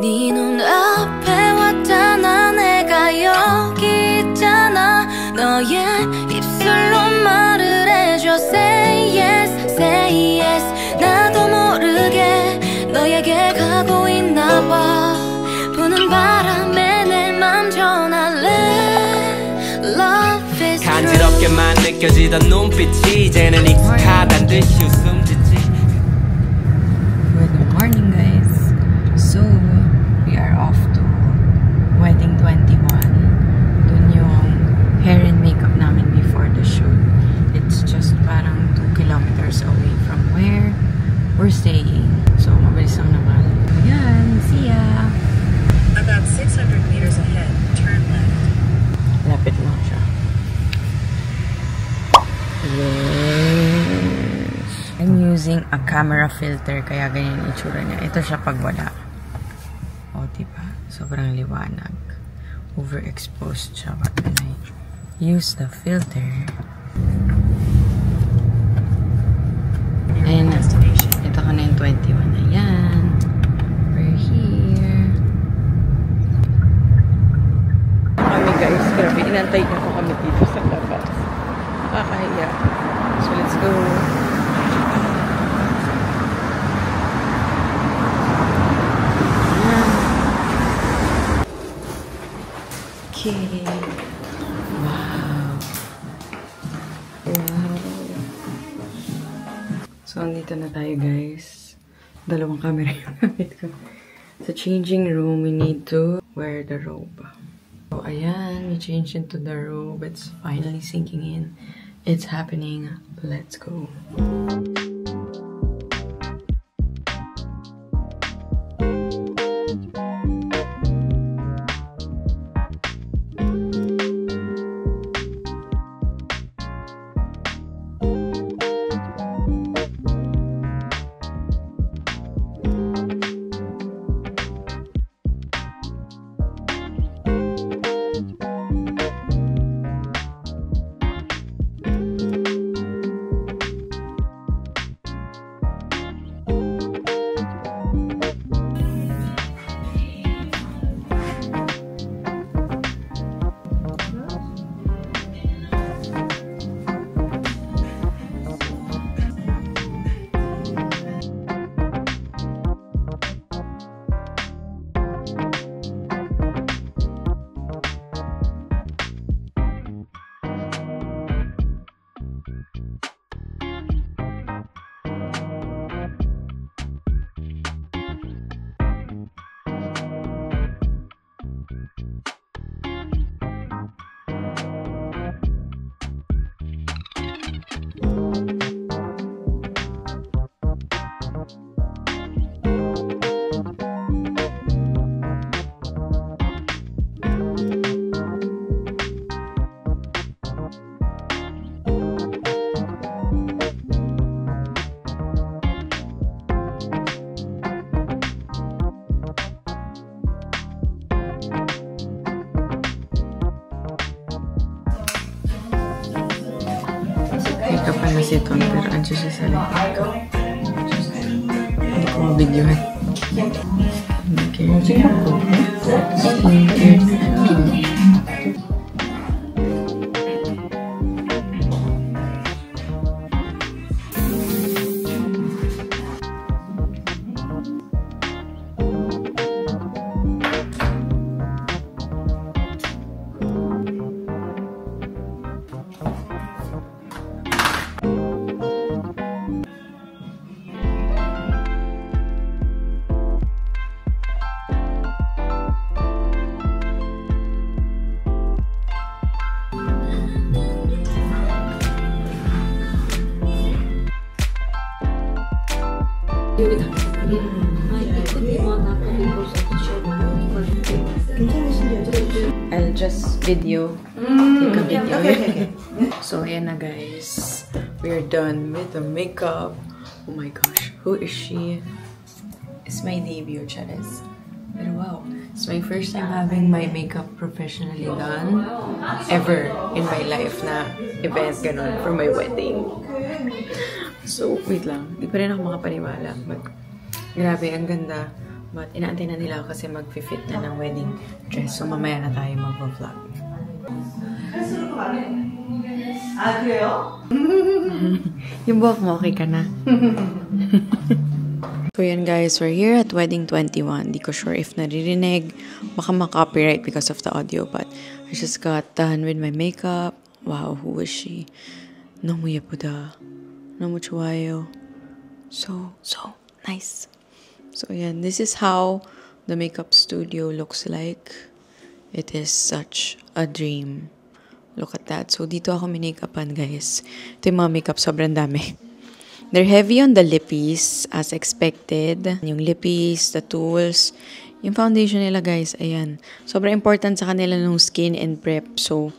네 눈앞에 왔잖아. 내가 여기 있잖아. 너의 입술로 말을 해줘. Say yes, say yes. 나도 모르게 너에게 가고 있나봐. 부는 바람에 내 맘 전할래. Love is true. 간지럽게만 느껴지던 눈빛이 이제는 익숙하단 듯이 웃음 짓지. Good morning guys. So we are off to Wedding 21. Dun yung hair and makeup namin before the shoot. It's just parang 2 kilometers away from where we're staying. So mabilis lang naman. Ayan, see ya! About 600 meters ahead, turn left. Lapit lang siya. Yes! I'm using a camera filter kaya ganyan yung itsura niya. Ito siya pag wala. O, diba? Sobrang liwanag. Overexposed siya. But when I use the filter, ayan na. Ito ko na yung 21. Ayan. We're here. Kami guys, grabe. Inantay na po kami dito sa labas. Nakakahiya. So let's go. Okay. Wow. Wow. So, andito na tayo, guys. Dalawang camera yung gamit ko. Sa changing room, we need to wear the robe. So, ayan. We changed into the robe. It's finally sinking in. It's happening. Let's go. Ito pala si Tom, pero andyan siya sa likod ko. Hindi ko mabidyohan. Okay, I'll just video. Take a video. Okay. So, ayan na guys. We're done with the makeup. Oh my gosh. Who is she? It's my debut, Charis. Pero wow. It's my first time having my makeup professionally done ever in my life na event ganun for my wedding. So, wait lang. Di pa rin ako makapaniwala. But, grabe, ang ganda. But inaantay na nila kasi mag-fit na ng wedding dress. So mamaya na tayo mag-vlog. Yung buhok mo, okay ka na? So yan guys, we're here at Wedding 21. Di ko sure if naririnig. Baka ma-copyright because of the audio. But I just got done with my makeup. Wow, who is she? 너무 예쁘다. 너무 좋아요. So nice. So yan, this is how the makeup studio looks like. It is such a dream. Look at that. So dito ako minake-upan guys. Ito yung mga makeup, sobrang dami. They're heavy on the lippies as expected. Yung lippies, the tools, yung foundation nila guys, ayan. Sobrang important sa kanila nung skin and prep. So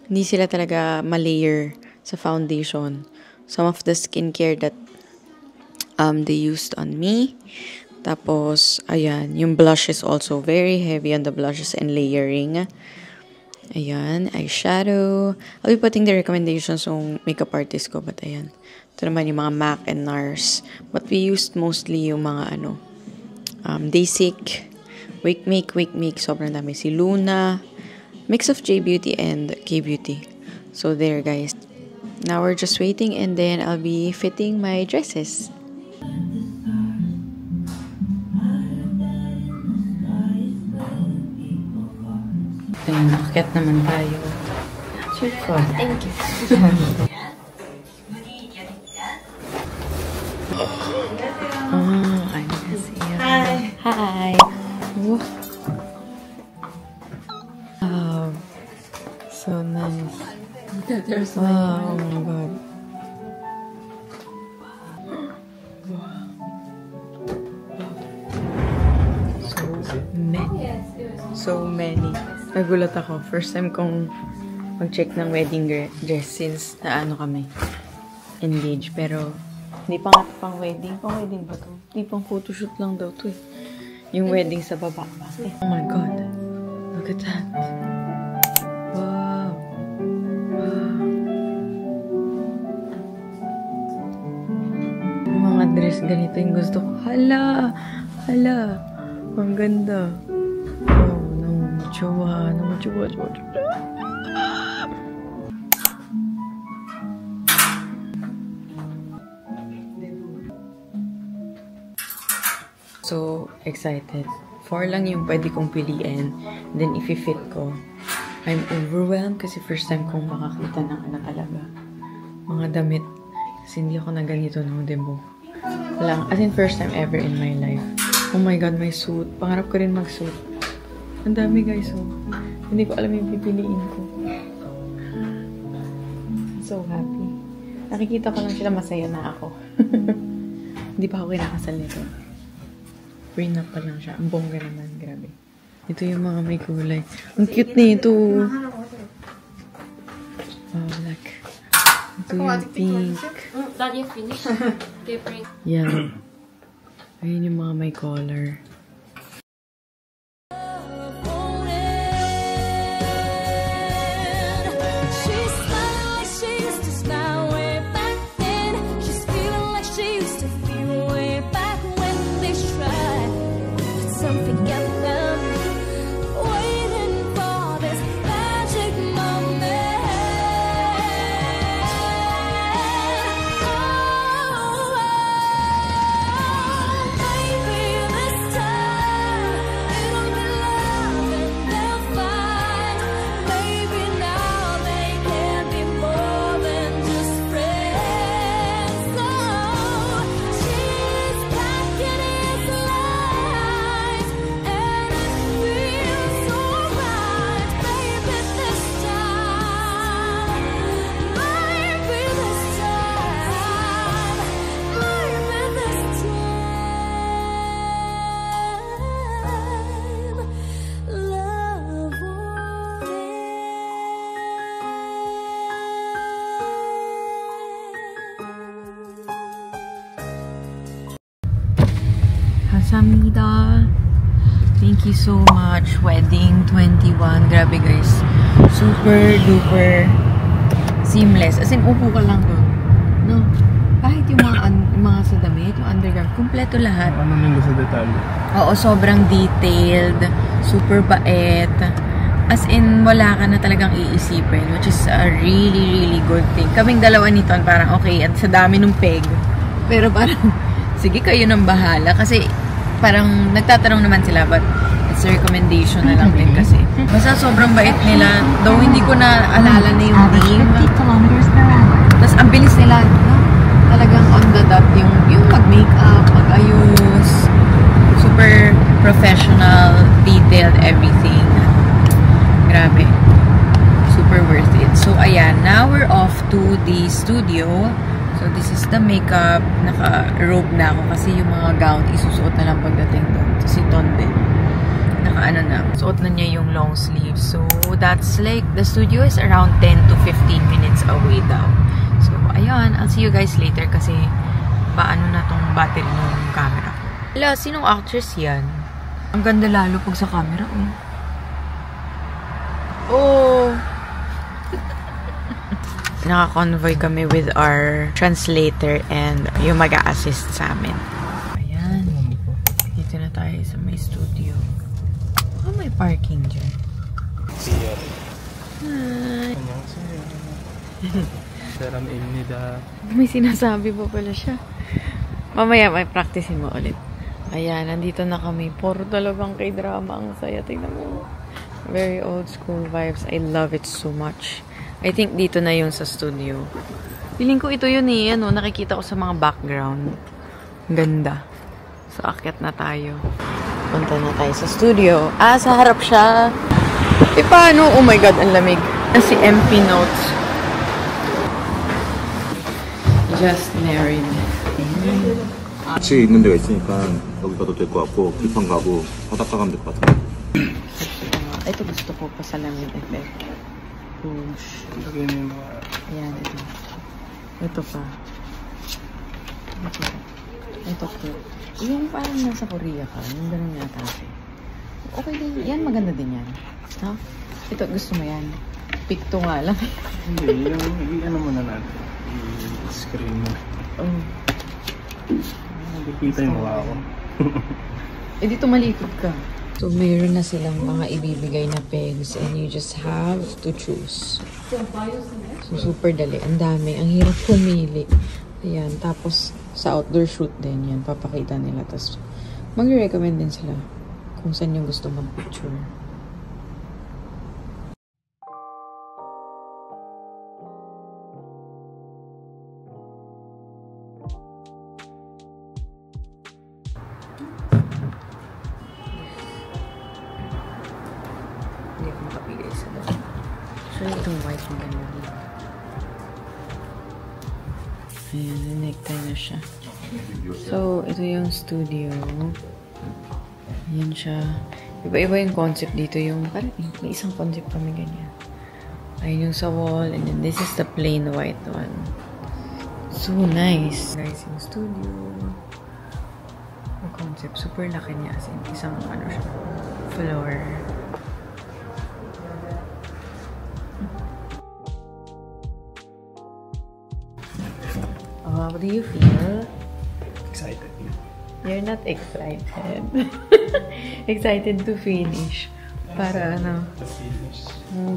hindi sila talaga malayer sa foundation. Some of the skincare that they used on me. Tapos, ayan, yung blush is also very heavy on the blushes and layering. Ayan, eyeshadow. I'll be putting the recommendations ng makeup artist ko, but ayan. Ito naman yung mga MAC and NARS. But we used mostly yung mga Dasic, Wake Make, sobrang dami. Si Luna, mix of J Beauty and K Beauty. So there guys. Now we're just waiting and then I'll be fitting my dresses. Ayan, nakakit naman tayo. Sure fun. Thank you. Oh, I'm Nassia. Hi. Wow. So nice. Wow, oh my god. So many. Nagulat ako. First time kong mag-check ng wedding dress since kami engaged. Pero hindi pa nga pang wedding. Pang wedding ba to? Hindi pang photoshoot lang daw to eh. Yung wedding sa baba pa. Oh my god. Look at that. Wow. Wow. Yung mga dress ganito yung gusto ko. Hala. Ang ganda. Jowa. So excited. 4 lang yung pwede kong piliin. Then if i-fit ko, I'm overwhelmed kasi first time kong makakita ng talaga. Mga damit. Kasi hindi ako na ganito nung demo. Walang, as in first time ever in my life. Oh my god, my suit. Pangarap ko rin mag-suit. Ang dami guys, oh. Hindi ko alam yung pipiliin ko. I'm so happy. Nakikita ko lang sila, masaya na ako. Hindi pa ako kinakasal nito. Prenup pa lang siya. Ang bongga naman, grabe. Ito yung mga may kulay. Ang cute nito. Oh, look. Ito yung pink. That you finish? Yeah. Ayun yung mga may color. 감사합니다. Thank you so much. Wedding 21. Grabe guys. Super duper seamless. As in, upo ka lang doon. No? Kahit yung mga sa damit, yung undergarment. Kumpleto lahat. Ano nila sa detalye? Oo, sobrang detailed. Super bait. As in, wala ka na talagang iisipin. Which is a really, really good thing. Kaming dalawa nito, parang okay, at sa dami ng peg. Pero parang, sige kayo nang bahala. Kasi, parang nagtatanong naman sila, but it's a recommendation na lang din kasi. Basta sobrang bait nila. Though hindi ko na alala na yung name. Tapos ang bilis nila. No? Talagang on the dot yung mag-makeup, mag-ayos. Super professional, detailed, everything. Grabe. Super worth it. So ayan, now we're off to the studio. So, this is the makeup. Naka-robe na ako kasi yung mga gown isusuot na lang pagdating doon. So, si Ton din. Naka-ano na. Suot na niya yung long sleeve. So, that's like, the studio is around 10 to 15 minutes away daw. So, ayun. I'll see you guys later kasi paano na tong battery ng camera. Hala, sinong actress yan? Ang ganda lalo pag sa camera. Oh! Naka-convoy kami with our translator and yung mag-a-assist sa amin. Ayan. Dito na tayo sa may studio. Oh, may parking dyan. Hi. May sinasabi pa pala siya. Mamaya may practicein mo ulit. Ayan, nandito na kami. Puro talagang K-drama. Ang saya. Tingnan mo. Very old school vibes. I love it so much. I think dito na yung sa studio. Feeling ko ito yun eh. Ano, nakikita ko sa mga background. Ganda. So, akyat na tayo. Punta na tayo sa studio. Ah, sa harap siya. Eh, paano? Oh my God, ang lamig. Si MP Notes. Just married. 같이 있는 데가 있으니까 여기 가도 될 것 같고 길판 가고 바닷가 가면 될 것 같아요. Ito gusto ko pa sa lamin effect. Push. Ayan, ito. Ito pa. Ito po. Yung parang nasa Korea ka. Yung ganun yata siya. Okay din. Yan, maganda din yan. No? Ito, gusto mo yan. Pikto nga lang. Hindi, yung ano muna natin. I-screen mo. Oh. Nakikita yung mukha ko. Eh, dito malikot ka. So, mayroon na silang mga ibibigay na pegs and you just have to choose. So, super dali. Ang dami. Ang hirap pumili. Ayan. Tapos, sa outdoor shoot din yan. Papakita nila. Tapos, mag-recommend din sila kung saan yung gusto mag-picture. Hindi ako makapigay sa doon. So, itong white mo ganyan. Ayan, na-necktie na siya. So, ito yung studio. Ayan siya. Iba-iba yung concept dito. Yung, parang may isang concept kami ganyan. Ayun yung sa wall. And then, this is the plain white one. So, nice. Nice yung studio. Yung concept. Super laki niya. As in, isang, ano siya, floor. How do you feel? Excited. You're not excited. Excited to finish. Para ano,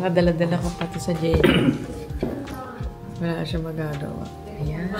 kadala-dala ko pati sa jail. Wala siya magagawa. Ayan.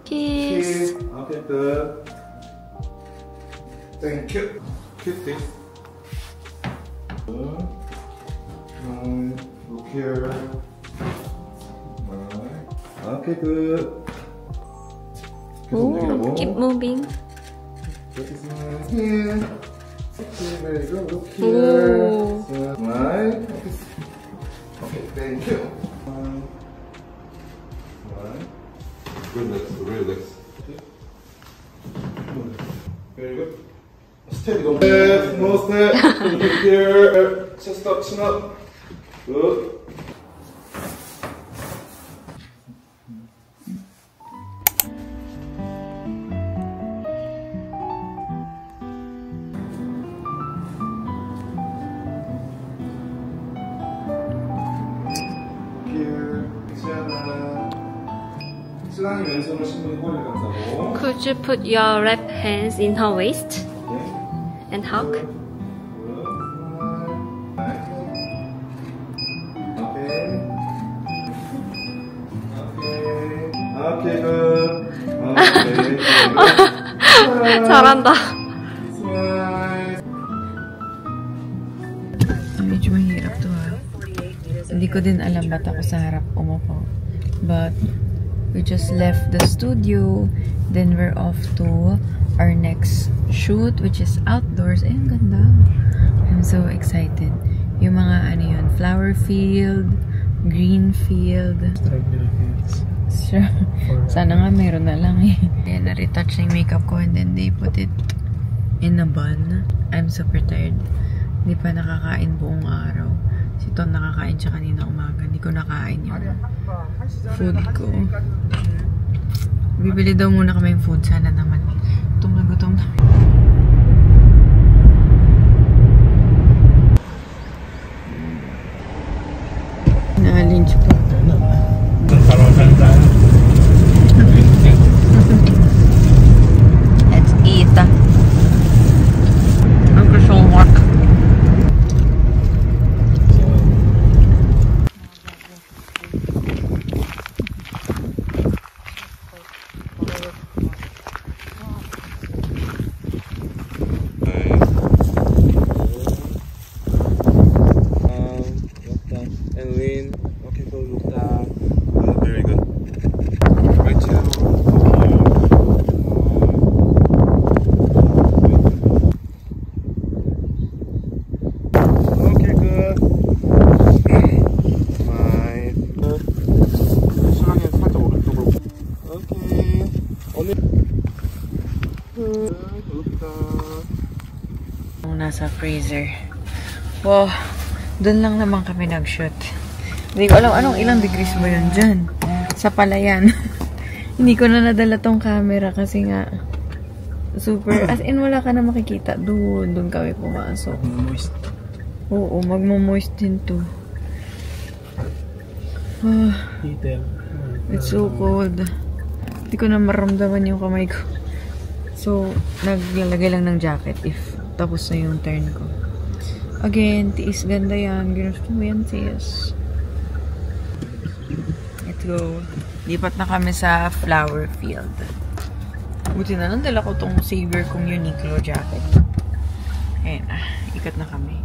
Kiss. Okay, good. Thank you. Kiss this. Look here. Okay, good. Ooh, keep moving. Okay, smile here. Okay, very good. Look here. Smile. Okay, thank you. Smile. Relax, relax. Very good. Step, don't step, no step. Look here. Chest up, chin up. Good. Could you put your left hands in her waist and hug? Okay, good. 잘한다. Medyo mahirap to ha. Hindi ko din alam ba't ako sa harap umupo. But we just left the studio. Then we're off to our next shoot, which is outdoors. Ay, ang ganda. I'm so excited. Yung mga ano yun, flower field, green field. Sure. Sana nga meron na lang eh. Kaya na-retouch na yung makeup ko and then they put it in a bun. I'm super tired. Hindi pa nakakain buong araw. Si Ton nakakain siya kanina umaga. Hindi ko nakain yung food ko. Bibili daw muna kami yung food. Sana naman. Gutom na gutom na. Na-lunch po. Let's eat. Ang gusto kong work. Nasa freezer. Wow, doon lang naman kami nag-shoot. Hindi ko alam anong ilang degrees ba yun dyan. Sa palayan. Hindi ko na nadala tong camera kasi nga super, as in wala ka na makikita. Doon kami pumasok. Moist. Oo, magmo-moist din to. Heater. It's so cold. Hindi ko na maramdaman yung kamay ko. So, naglalagay lang ng jacket if tapos na yung turn ko. Again, tiis, ganda yan. Ginusto mo yan, tiis. Let's go. Lipat na kami sa flower field. Buti na lang dala ko tong Savior kong Uniqlo jacket. Ayan, ikat na kami.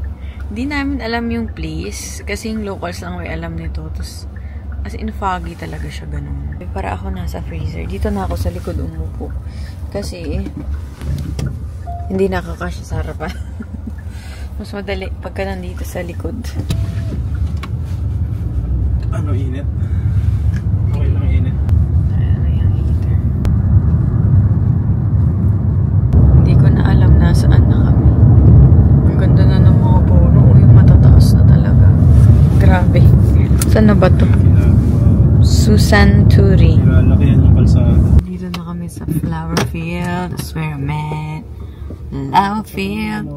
Hindi namin alam yung place kasi yung locals lang may alam nito. Tapos, as in foggy talaga siya ganun. Para ako nasa freezer. Dito na ako sa likod umupo. Kasi, hindi nakakasya sa harapan. Mas madali pagka nandito sa likod. Ano, init? Okay lang init. Ano yung heater? Hindi ko na alam nasaan na kami. Ang ganda na ng mga puno. Yung matataas na talaga. Grabe. Saan na ba to? Susan Turi. Lalakihan yung kalsada. Dito na kami sa flower field. That's where I met. Flower field.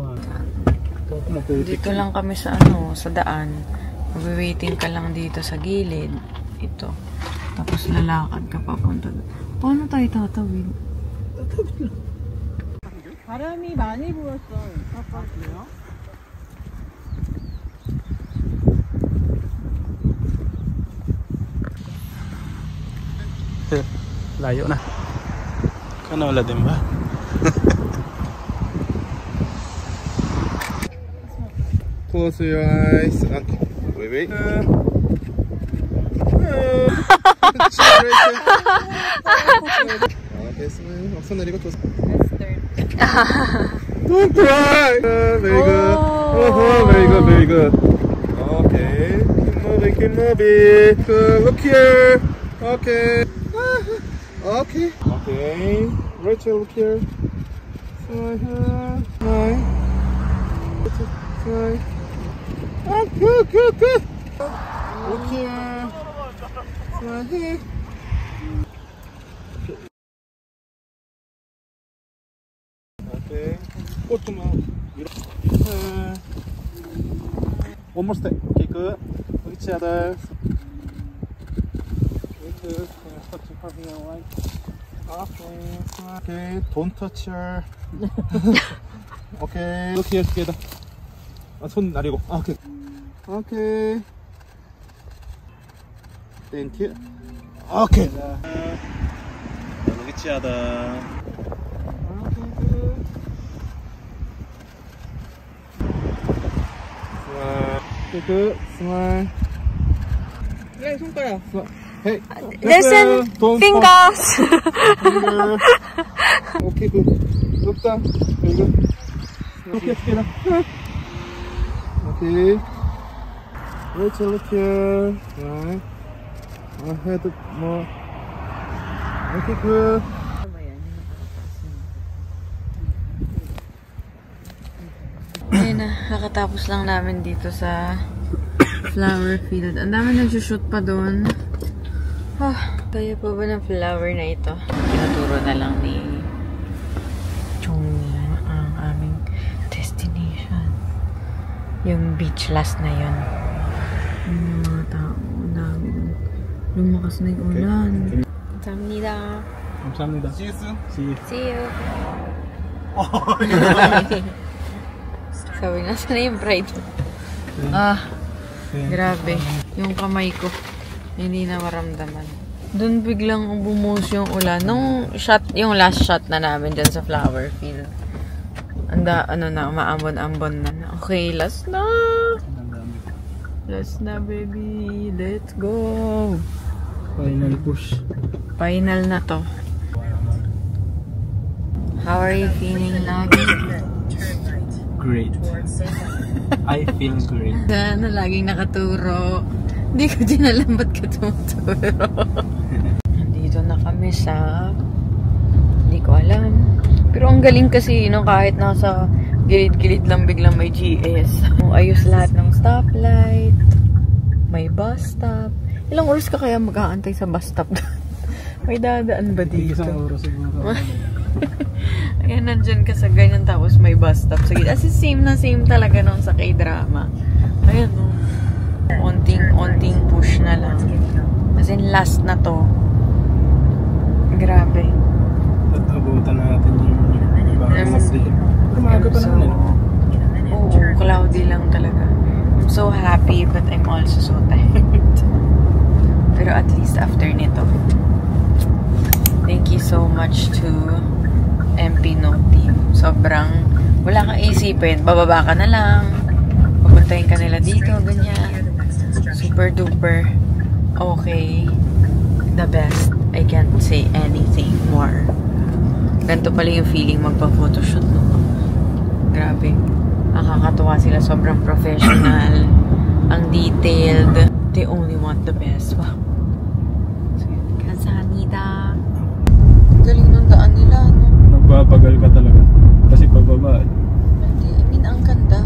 Dito lang kami sa sa daan. Mag-waiting ka lang dito sa gilid. Ito. Tapos lalakad ka papunta doon. Paano tayo tatawid? Tatawid lang. 바람이 많이 불었어. 바깥이요? Layo na. Kanola din ba? Close your eyes. Wait. Okay, smile. 손 내리고 또. Let's turn. Don't cry. Very good. Very good. Very good. Okay. Keep moving. Keep moving. Good. Look here. Okay. Okay. Okay. Rachel, look here. Smile here. Smile. Smile. Oh, good. Good. Good. Look here. Smile here. Okay. One more step. Okay, good. Look each other. Good. Touch your partner, right? Okay. Don't touch her. Okay. Look here together. 손 나리고. Okay. Okay. Thank you. Okay. Look each other. Good. Smile. Hey, 손가락. Hey. Listen, fingers. Finger. Okay, good. Look down. Very good. Okay, together. Okay. Rachel, look here. Right. Head more. Okay, good. Ayun na, nakatapos lang namin dito sa flower field. Ang dami nag-shoot pa doon. Kaya pa ba ng flower na ito? Tinuturo na lang ni Chongmi ang aming destination. Yung beach last na yun. Yung mga tao, ang dami doon. Lumakas na yung ulan. 감사합니다. 감사합니다. See you soon. See you. See you. Sabi, nasa na yung pride? Grabe. Yung kamay ko, hindi na maramdaman. Doon biglang bumuhos yung ulan. Nung shot, yung last shot na namin dyan sa flower field. Umaambon-ambon na. Okay, last na! Last na, baby. Let's go! Final push. Final na to. How are you feeling, Lagi? Great. I feel great. Sana laging nakaturo. Hindi ko din alam ba't ka tumuturo. Nandito na kami sa... Hindi ko alam. Pero ang galing kasi, no, kahit nasa gilid-gilid lang biglang may GS. Ayos lahat ng stoplight. May bus stop. Ilang oras ka kaya mag-aantay sa bus stop? May dadaan ba dito? Isang oras siguro. Ayan, nandyan ka sa ganyan tapos may bus stop. Sige, as in, same na same talaga nung sa K-drama. Ayan, no. Onting push na lang. As in, last na to. Grabe. At abutan natin yung bagong day. Umaga pa naman. Oo, cloudy lang talaga. I'm so happy but I'm also so tired. Pero at least after nito. Thank you so much to MP Note team. Sobrang wala kang isipin. Bababa ka na lang. Pupuntahin ka nila dito. Ganyan. Super duper. Okay. The best. I can't say anything more. Ganito pala yung feeling magpa-photoshoot, no? Grabe. Nakakatuwa sila. Sobrang professional. Ang detailed. They only want the best. Wow. Kamsahamnida. Galing nung daan nila, no? Nagpapagal ka talaga. Kasi pababa eh. Hindi, I mean, ang ganda.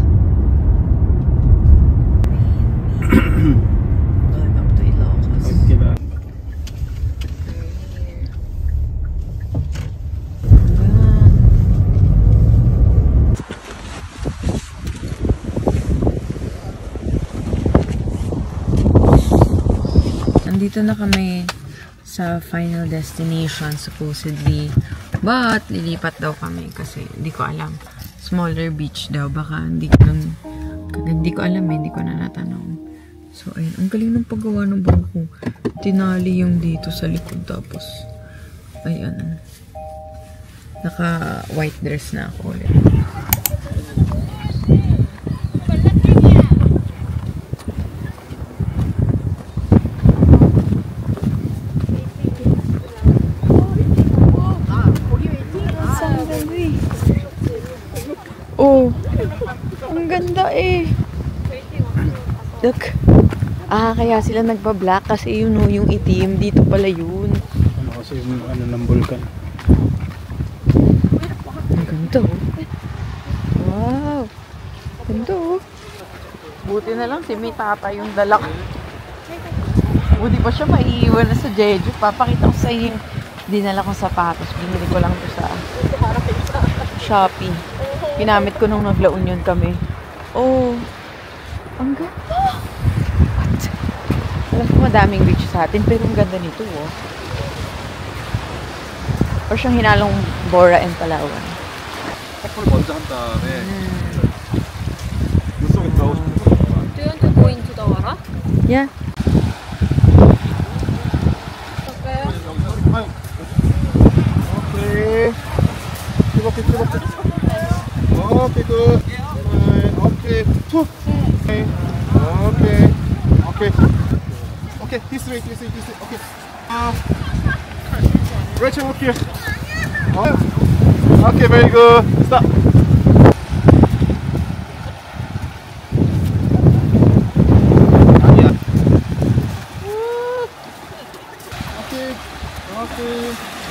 Welcome to Ilocos. 5 kila. Nandito na kami sa final destination supposedly, but lilipat daw kami kasi hindi ko alam, smaller beach daw, baka hindi ko alam eh, hindi ko na natanong. So ayun, ang galing ng paggawa ng bangko, tinali yung dito sa likod, tapos ayan, naka white dress na ako ulit. Look. Kaya sila nagpa-black kasi yun o, yung itim. Dito pala yun. Ano kasi yung ano ng vulkan. Ang ganda oh. Wow. Ganda oh. Buti na lang si may tata yung dalak. Buti pa siya maiiwan na sa Jeju. Papakita ko sa inyo yung dinala kong sapatos. Binili ko lang ito sa Shopee. Ginamit ko nung nagla Union kami. Oh. Ang ganda. What? Alam ko madaming beach sa atin pero ang ganda nito oh. O siyang hinalong Bora and Palawan. 커플 먼저 한 다음에 물속에 들어가고 싶은 거. Do you want to go into the water? Yeah. Okay. 뜨겁게. Okay, good. Okay, two. Okay, this way. Okay. Rachel, look here. Okay, very good. Stop.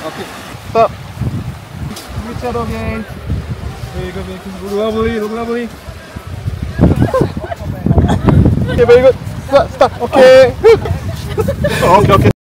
Okay. Stop. Reach out again. Very good. Look lovely. Okay, very good. Stop. Okay. Okay.